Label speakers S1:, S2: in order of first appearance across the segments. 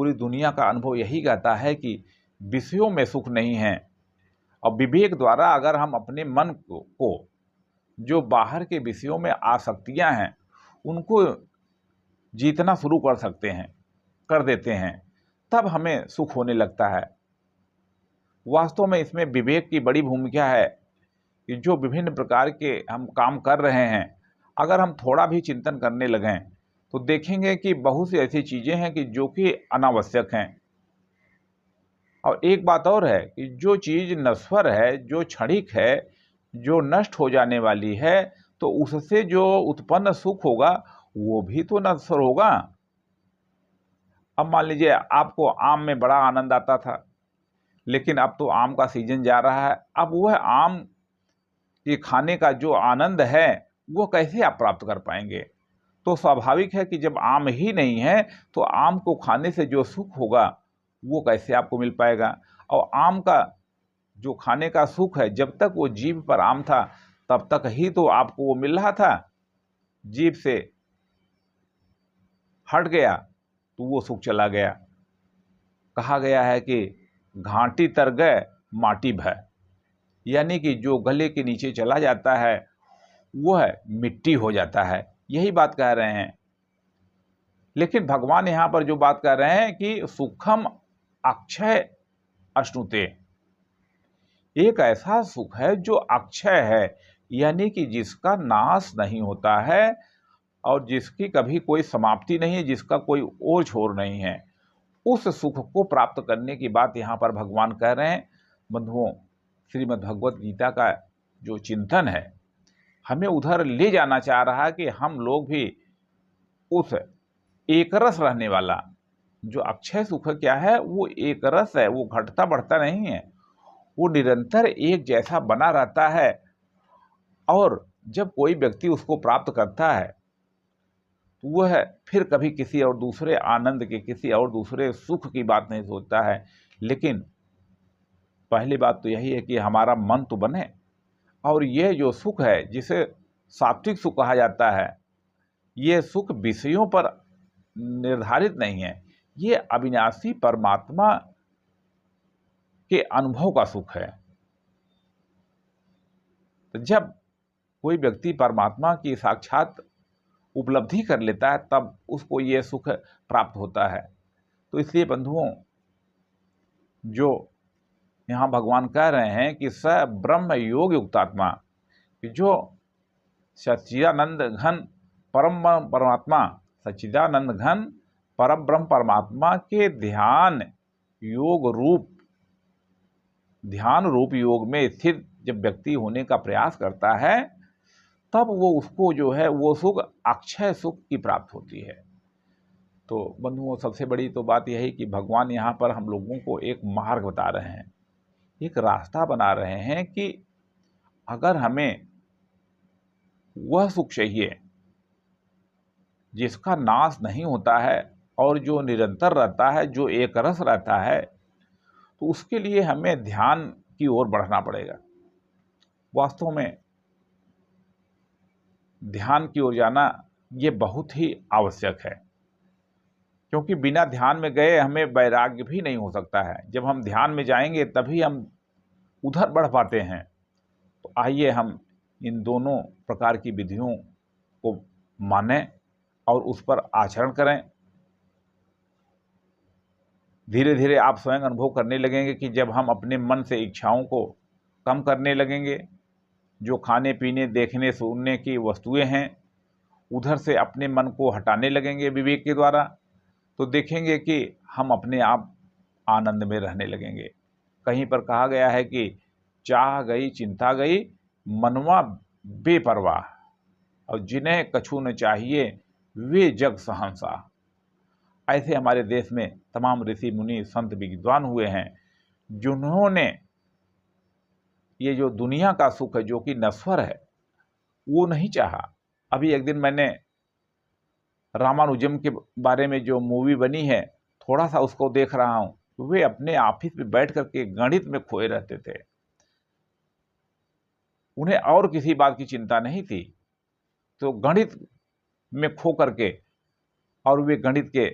S1: पूरी दुनिया का अनुभव यही कहता है कि विषयों में सुख नहीं है। और विवेक द्वारा अगर हम अपने मन को जो बाहर के विषयों में आसक्तियां हैं उनको जीतना शुरू कर सकते हैं, कर देते हैं, तब हमें सुख होने लगता है। वास्तव में इसमें विवेक की बड़ी भूमिका है कि जो विभिन्न प्रकार के हम काम कर रहे हैं, अगर हम थोड़ा भी चिंतन करने लगें तो देखेंगे कि बहुत सी ऐसी चीज़ें हैं कि जो कि अनावश्यक हैं। और एक बात और है कि जो चीज़ नश्वर है, जो क्षणिक है, जो नष्ट हो जाने वाली है, तो उससे जो उत्पन्न सुख होगा वो भी तो नश्वर होगा। अब मान लीजिए आपको आम में बड़ा आनंद आता था, लेकिन अब तो आम का सीजन जा रहा है। अब वह आम के खाने का जो आनंद है वो कैसे आप प्राप्त कर पाएंगे? तो स्वाभाविक है कि जब आम ही नहीं है तो आम को खाने से जो सुख होगा वो कैसे आपको मिल पाएगा? और आम का जो खाने का सुख है, जब तक वो जीभ पर आम था तब तक ही तो आपको वो मिल रहा था। जीभ से हट गया तो वो सुख चला गया। कहा गया है कि घाटी तर गए माटी भय, यानी कि जो गले के नीचे चला जाता है वह मिट्टी हो जाता है। यही बात कह रहे हैं। लेकिन भगवान यहाँ पर जो बात कर रहे हैं कि सुखम अक्षय अश्नुते, एक ऐसा सुख है जो अक्षय है, यानी कि जिसका नाश नहीं होता है और जिसकी कभी कोई समाप्ति नहीं है, जिसका कोई ओर छोर नहीं है। उस सुख को प्राप्त करने की बात यहाँ पर भगवान कह रहे हैं। बंधुओं, श्रीमद् भगवत गीता का जो चिंतन है हमें उधर ले जाना चाह रहा है कि हम लोग भी उस एक रस रहने वाला जो अक्षय सुख क्या है, वो एक रस है, वो घटता बढ़ता नहीं है, वो निरंतर एक जैसा बना रहता है। और जब कोई व्यक्ति उसको प्राप्त करता है तो वह फिर कभी किसी और दूसरे आनंद के, किसी और दूसरे सुख की बात नहीं सोचता है। लेकिन पहली बात तो यही है कि हमारा मन तो बने, और ये जो सुख है जिसे सात्विक सुख कहा जाता है, ये सुख विषयों पर निर्धारित नहीं है, ये अविनाशी परमात्मा के अनुभव का सुख है। तो जब कोई व्यक्ति परमात्मा की साक्षात उपलब्धि कर लेता है तब उसको ये सुख प्राप्त होता है। तो इसलिए बंधुओं, जो यहाँ भगवान कह रहे हैं कि स ब्रह्म योग युक्तात्मा, कि जो सच्चिदानंद घन परमात्मा, सच्चिदानंद घन परम ब्रह्म परमात्मा के ध्यान रूप योग में स्थित जब व्यक्ति होने का प्रयास करता है तब वो उसको जो है वो सुख अक्षय सुख की प्राप्त होती है। तो बंधुओं, सबसे बड़ी तो बात यही कि भगवान यहाँ पर हम लोगों को एक मार्ग बता रहे हैं, एक रास्ता बना रहे हैं कि अगर हमें वह सुख चाहिए जिसका नाश नहीं होता है और जो निरंतर रहता है, जो एक रस रहता है, तो उसके लिए हमें ध्यान की ओर बढ़ना पड़ेगा। वास्तव में ध्यान की ओर जाना ये बहुत ही आवश्यक है, क्योंकि बिना ध्यान में गए हमें वैराग्य भी नहीं हो सकता है। जब हम ध्यान में जाएंगे तभी हम उधर बढ़ पाते हैं। तो आइए हम इन दोनों प्रकार की विधियों को मानें और उस पर आचरण करें। धीरे धीरे आप स्वयं अनुभव करने लगेंगे कि जब हम अपने मन से इच्छाओं को कम करने लगेंगे, जो खाने पीने देखने सुनने की वस्तुएं हैं उधर से अपने मन को हटाने लगेंगे विवेक के द्वारा, तो देखेंगे कि हम अपने आप आनंद में रहने लगेंगे। कहीं पर कहा गया है कि चाह गई चिंता गई, मनवा बेपरवाह, और जिन्हें कछु न चाहिए वे जग सहंसा। ऐसे हमारे देश में तमाम ऋषि मुनि संत विद्वान हुए हैं जिन्होंने ये जो दुनिया का सुख है जो कि नश्वर है वो नहीं चाहा। अभी एक दिन मैंने रामानुजम के बारे में जो मूवी बनी है थोड़ा सा उसको देख रहा हूँ। वे अपने ऑफिस में बैठ करके गणित में खोए रहते थे, उन्हें और किसी बात की चिंता नहीं थी, तो गणित में खो करके और वे गणित के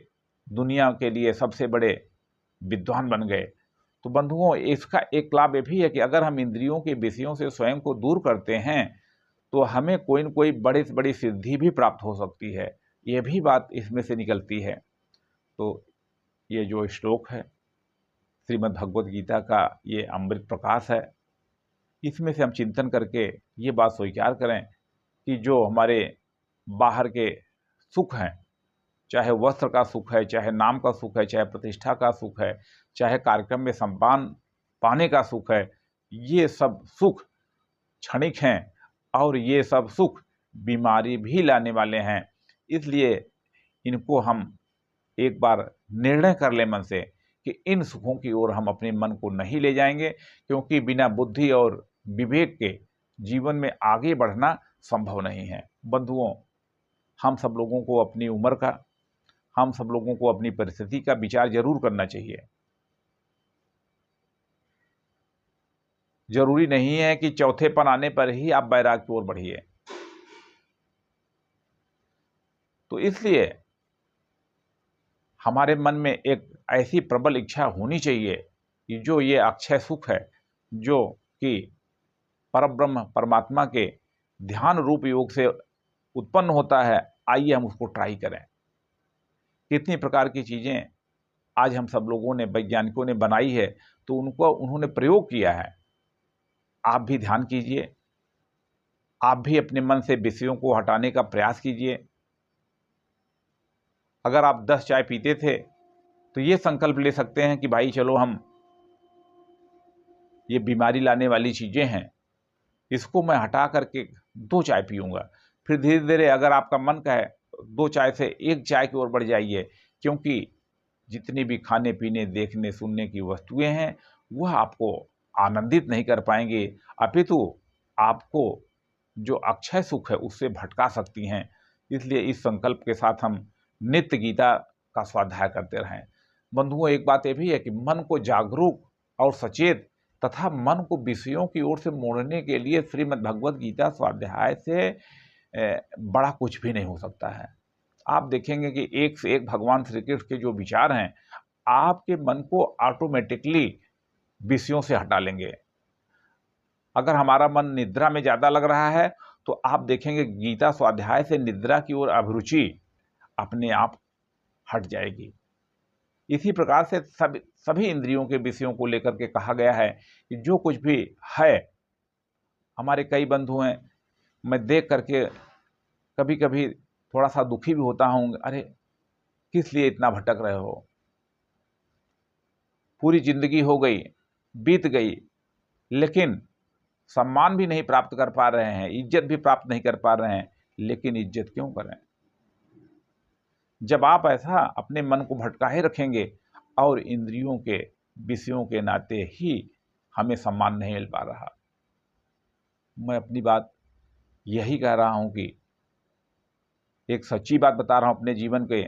S1: दुनिया के लिए सबसे बड़े विद्वान बन गए। तो बंधुओं, इसका एक लाभ ये भी है कि अगर हम इंद्रियों के विषयों से स्वयं को दूर करते हैं तो हमें कोई न कोई बड़ी से बड़ी सिद्धि भी प्राप्त हो सकती है। ये भी बात इसमें से निकलती है। तो ये जो श्लोक है श्रीमद् भगवद गीता का, ये अमृत प्रकाश है। इसमें से हम चिंतन करके ये बात स्वीकार करें कि जो हमारे बाहर के सुख हैं, चाहे वस्त्र का सुख है, चाहे नाम का सुख है, चाहे प्रतिष्ठा का सुख है, चाहे कार्यक्रम में सम्मान पाने का सुख है, ये सब सुख क्षणिक हैं और ये सब सुख बीमारी भी लाने वाले हैं। इसलिए इनको हम एक बार निर्णय कर लें मन से कि इन सुखों की ओर हम अपने मन को नहीं ले जाएंगे, क्योंकि बिना बुद्धि और विवेक के जीवन में आगे बढ़ना संभव नहीं है। बंधुओं, हम सब लोगों को अपनी उम्र का, हम सब लोगों को अपनी परिस्थिति का विचार जरूर करना चाहिए। जरूरी नहीं है कि चौथेपन आने पर ही आप बैराग की ओर बढ़िए। तो इसलिए हमारे मन में एक ऐसी प्रबल इच्छा होनी चाहिए कि जो ये अक्षय सुख है, जो कि परब्रह्म परमात्मा के ध्यान रूप योग से उत्पन्न होता है, आइए हम उसको ट्राई करें। कितनी प्रकार की चीज़ें आज हम सब लोगों ने, वैज्ञानिकों ने बनाई है, तो उन्होंने प्रयोग किया है। आप भी ध्यान कीजिए, आप भी अपने मन से विषयों को हटाने का प्रयास कीजिए। अगर आप 10 चाय पीते थे तो ये संकल्प ले सकते हैं कि भाई चलो, हम ये बीमारी लाने वाली चीज़ें हैं, इसको मैं हटा करके 2 चाय पीऊँगा। फिर धीरे धीरे अगर आपका मन कहे 2 चाय से 1 चाय की ओर बढ़ जाइए, क्योंकि जितनी भी खाने पीने, देखने सुनने की वस्तुएं हैं, वह आपको आनंदित नहीं कर पाएंगे, अपितु आपको जो अक्षय सुख है उससे भटका सकती हैं। इसलिए इस संकल्प के साथ हम नित्य गीता का स्वाध्याय करते रहें। बंधुओं, एक बात यह भी है कि मन को जागरूक और सचेत तथा मन को विषयों की ओर से मोड़ने के लिए श्रीमद् भगवद गीता स्वाध्याय से बड़ा कुछ भी नहीं हो सकता है। आप देखेंगे कि एक से एक भगवान श्री कृष्ण के जो विचार हैं, आपके मन को ऑटोमेटिकली विषयों से हटा लेंगे। अगर हमारा मन निद्रा में ज़्यादा लग रहा है तो आप देखेंगे गीता स्वाध्याय से निद्रा की ओर अभिरुचि अपने आप हट जाएगी। इसी प्रकार से सभी इंद्रियों के विषयों को लेकर के कहा गया है कि जो कुछ भी है, हमारे कई बंधु हैं, मैं देख करके कभी कभी थोड़ा सा दुखी भी होता हूँ, अरे किस लिए इतना भटक रहे हो, पूरी जिंदगी हो गई, बीत गई, लेकिन सम्मान भी नहीं प्राप्त कर पा रहे हैं, इज्जत भी प्राप्त नहीं कर पा रहे हैं, लेकिन इज्जत क्यों करें? जब आप ऐसा अपने मन को भटकाए रखेंगे और इंद्रियों के विषयों के नाते ही हमें सम्मान नहीं मिल पा रहा। मैं अपनी बात यही कह रहा हूं कि एक सच्ची बात बता रहा हूं अपने जीवन के